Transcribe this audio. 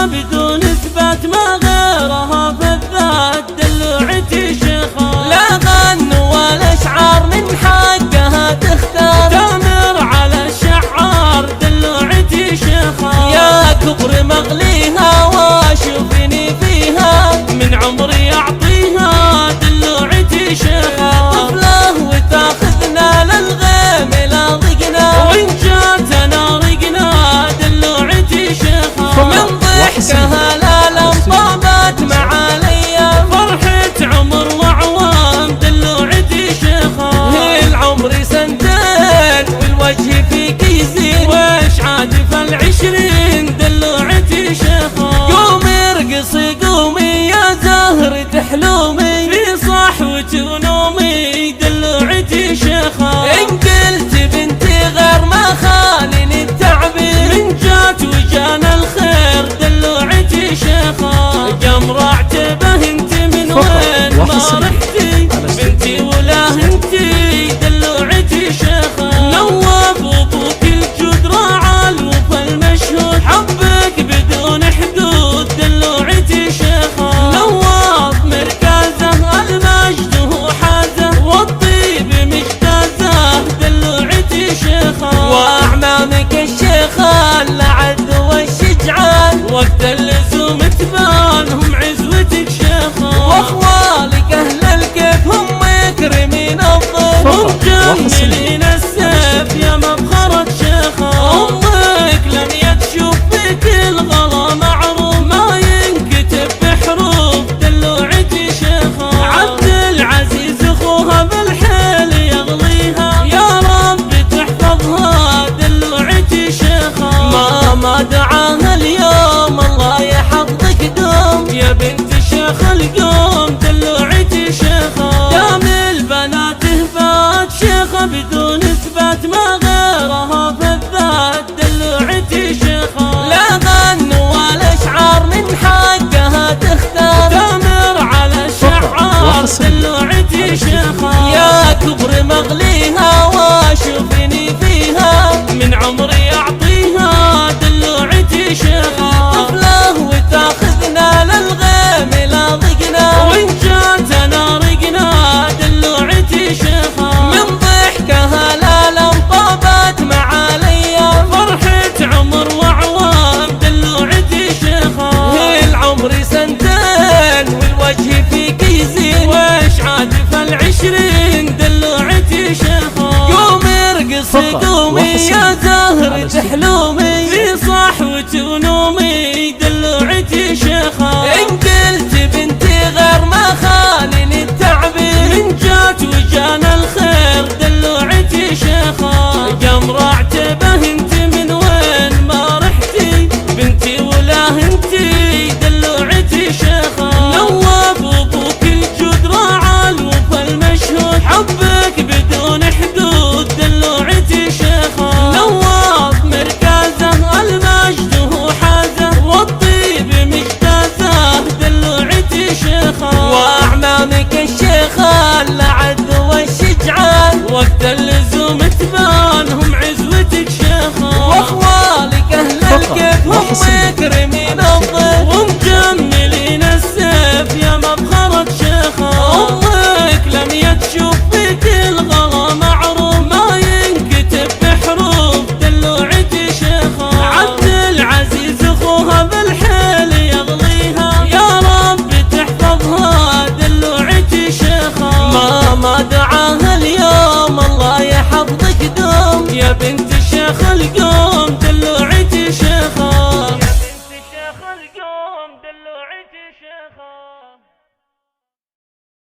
شيخة بدون اثبات ما غيرها في الذات دلوعتي شيخة. لا غن ولا اشعار من حقها تختار تامر على الشعار دلوعتي شيخة. يا كبر مغليها واشوفني فيها من عمري اعطيها دلوعتي شيخة. طفله وتاخذنا للغيم لا ضقنا وان جاتنا رقنا دلوعتي شيخة. من ضحكها الالم طابت مع الايام فرحة عمر وعوام دلوعتي شيخة. هي العمر سنتين والوجه فيك يزين وش عاد فالعشرين دلوعتي شيخة. قومي ارقصي قومي يا زهرة حلومي في صحوة ونومي دلوعتي شيخة. إن قلت بنتي غير ما خالني التعبير من جات وجانا الخير دلوعتي شيخة. قمر اعتبه انت من وين ما رحتي بنتي ولا انتي دلوعتي شيخة. نواف ابوك الجود راعى الوفا المشهود حبك بدون حدود دلوعتي شيخة. نواف مركزه المجد هو حازه والطيب مجتازه دلوعتي شيخة. واعمامك الشيخة العد والشجعان وقت اللزوم تبانهم عزوتك شيخة. واخوالك اهل الكيف هم مكرمين الضيف ومجملين السيف يا مبخرة شيخة. امك لم يتشوف فيك الغلا معروف ما ينكتب بحروف دلوعتي شيخة. عبد العزيز اخوها بالحيل يغليها يا رب تحفظها دلوعتي شيخة. ما دعاها اليوم الله يحفظك دوم يا بنت الشيخ القوم دلوعتي شيخة. دام البنات هفات شيخة بدون اثبات ما غيرها في الذات دلوعتي شيخة. لا غن ولا اشعار من حقها تختار تامر على الشعار دلوعتي شيخة. يا كبر مغليها واشوفي